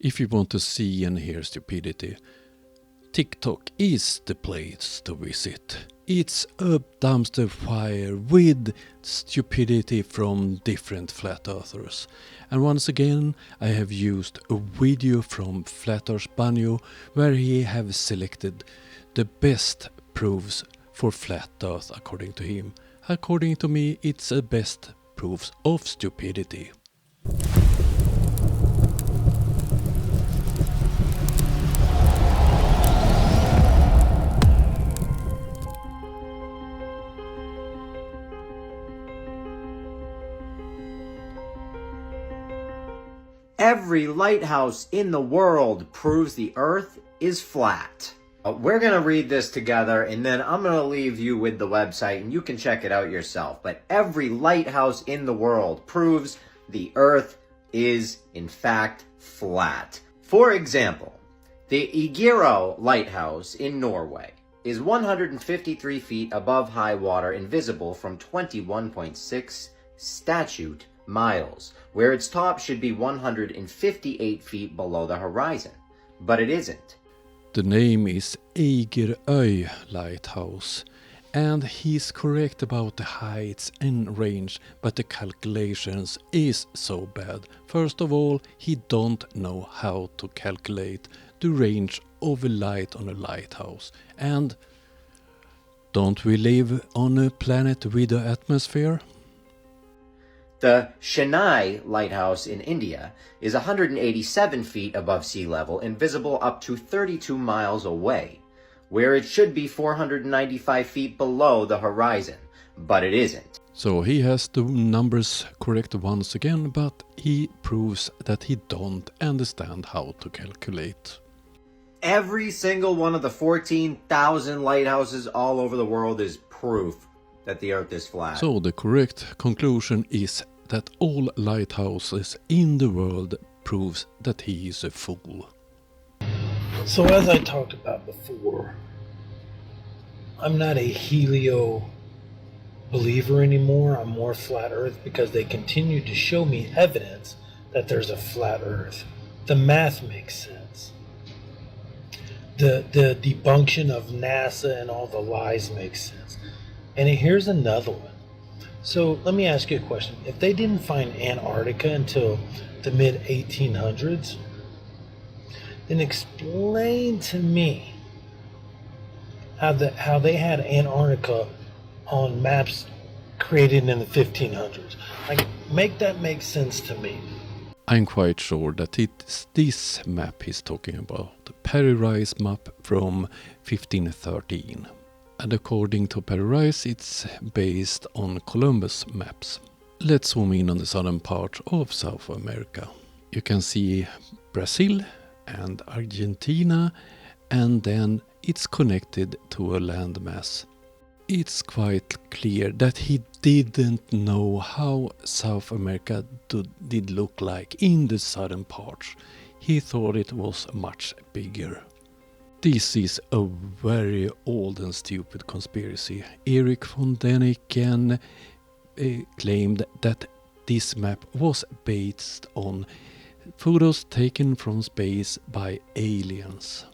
If you want to see and hear stupidity, TikTok is the place to visit. It's a dumpster fire with stupidity from different flat earthers. And once again I have used a video from flatearthbanjo where he have selected the best proofs for flat earth according to him. According to me, it's the best proofs of stupidity. Every lighthouse in the world proves the Earth is flat. We're going to read this together, and then I'm going to leave you with the website, and you can check it out yourself. But every lighthouse in the world proves the Earth is, in fact, flat. For example, the Igiro Lighthouse in Norway is 153 feet above high water and visible from 21.6 statute miles, where its top should be 158 feet below the horizon, but it isn't. The name is Igiro Lighthouse, and he's correct about the heights and range, but the calculations is so bad. First of all, he don't know how to calculate the range of a light on a lighthouse. And don't we live on a planet with an atmosphere? The Chennai Lighthouse in India is 187 feet above sea level and visible up to 32 miles away, where it should be 495 feet below the horizon, but it isn't. So he has the numbers correct once again, but he proves that he don't understand how to calculate. Every single one of the 14,000 lighthouses all over the world is proof that the Earth is flat. So the correct conclusion is that all lighthouses in the world proves that he is a fool. So as I talked about before, I'm not a helio believer anymore. I'm more flat Earth because they continue to show me evidence that there's a flat Earth. The math makes sense. The debunction of NASA and all the lies makes sense. And here's another one. So let me ask you a question. If they didn't find Antarctica until the mid-1800s, then explain to me how they had Antarctica on maps created in the 1500s. Like, make that make sense to me. I'm quite sure that it's this map he's talking about, the Perry Rice map from 1513. And according to Perry Rice, it's based on Columbus maps. Let's zoom in on the southern part of South America. You can see Brazil and Argentina, and then it's connected to a landmass. It's quite clear that he didn't know how South America did look like in the southern parts. He thought it was much bigger. This is a very old and stupid conspiracy. Eric von Däniken claimed that this map was based on photos taken from space by aliens.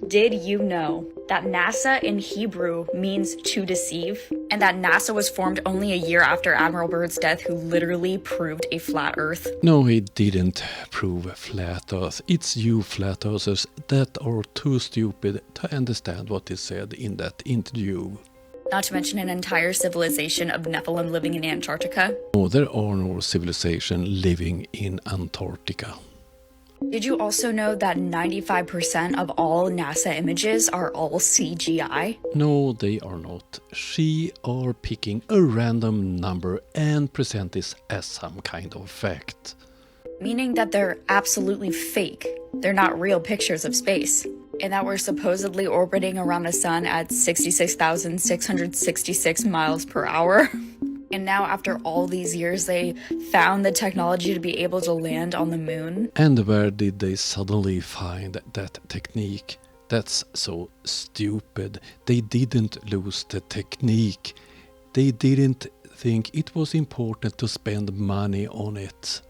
Did you know that NASA in Hebrew means to deceive? And that NASA was formed only a year after Admiral Byrd's death, who literally proved a flat Earth? No, he didn't prove flat Earth. It's you flat earthers that are too stupid to understand what he said in that interview. Not to mention an entire civilization of Nephilim living in Antarctica. No, there are no civilization living in Antarctica. Did you also know that 95% of all NASA images are all CGI? No, they are not. She are picking a random number and present this as some kind of fact. Meaning that they're absolutely fake. They're not real pictures of space. And that we're supposedly orbiting around the sun at 66,666 miles per hour. And now, after all these years, they found the technology to be able to land on the moon. And where did they suddenly find that technique? That's so stupid. They didn't lose the technique. They didn't think it was important to spend money on it.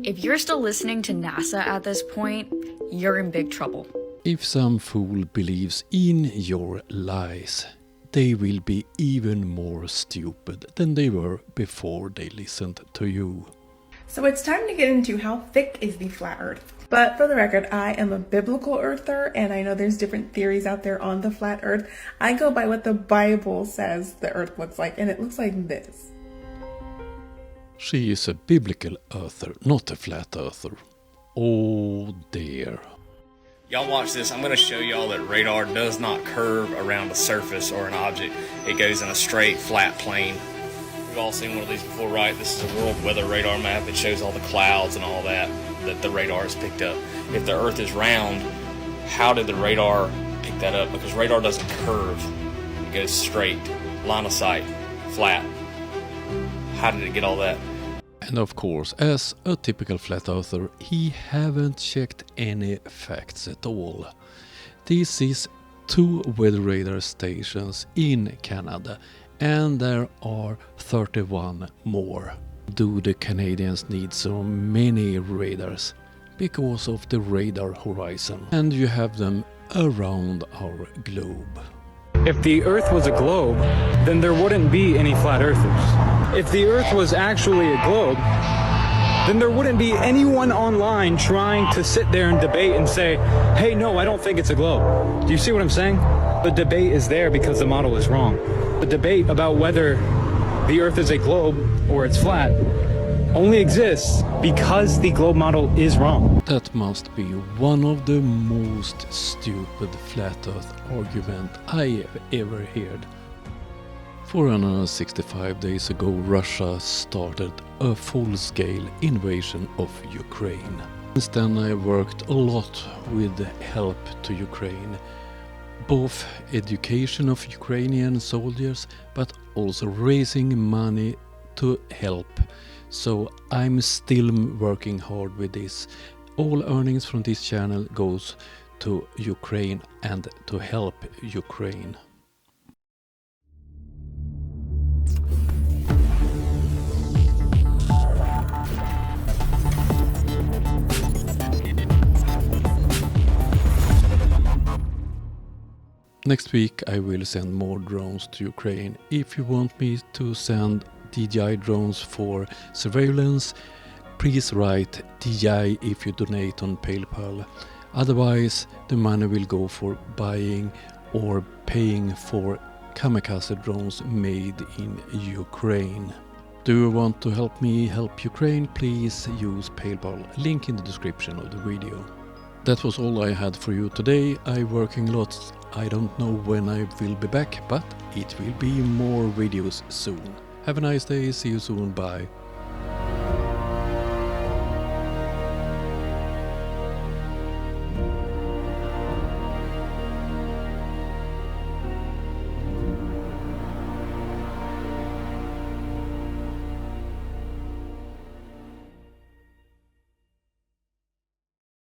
If you're still listening to NASA at this point, you're in big trouble. If some fool believes in your lies, they will be even more stupid than they were before they listened to you. So it's time to get into how thick is the flat earth. But for the record, I am a biblical earther, and I know there's different theories out there on the flat earth. I go by what the Bible says the earth looks like, and it looks like this. She is a biblical earther, not a flat earther. Oh dear. Y'all watch this. I'm going to show y'all that radar does not curve around a surface or an object. It goes in a straight, flat plane. We've all seen one of these before, right? This is a world weather radar map. It shows all the clouds and all that the radar has picked up. If the Earth is round, how did the radar pick that up? Because radar doesn't curve. It goes straight, line of sight, flat. How did it get all that? And of course, as a typical flat earther, he haven't checked any facts at all. This is 2 weather radar stations in Canada, and there are 31 more. Do the Canadians need so many radars? Because of the radar horizon, and you have them around our globe. If the Earth was a globe, then there wouldn't be any flat earthers. If the Earth was actually a globe, then there wouldn't be anyone online trying to sit there and debate and say, hey, no, I don't think it's a globe. Do you see what I'm saying? The debate is there because the model is wrong. The debate about whether the Earth is a globe or it's flat only exists because the globe model is wrong. That must be one of the most stupid flat earth argument I have ever heard. 465 days ago, Russia started a full-scale invasion of Ukraine. Since then I worked a lot with help to Ukraine. Both education of Ukrainian soldiers, but also raising money to help. So I'm still working hard with this. All earnings from this channel goes to Ukraine and to help Ukraine. Next week I will send more drones to Ukraine. If you want me to send DJI drones for surveillance, please write DJI if you donate on PayPal. Otherwise, the money will go for buying or paying for kamikaze drones made in Ukraine. Do you want to help me help Ukraine? Please use PayPal. Link in the description of the video. That was all I had for you today. I'm working lots. I don't know when I will be back, but it will be more videos soon. Have a nice day. See you soon. Bye.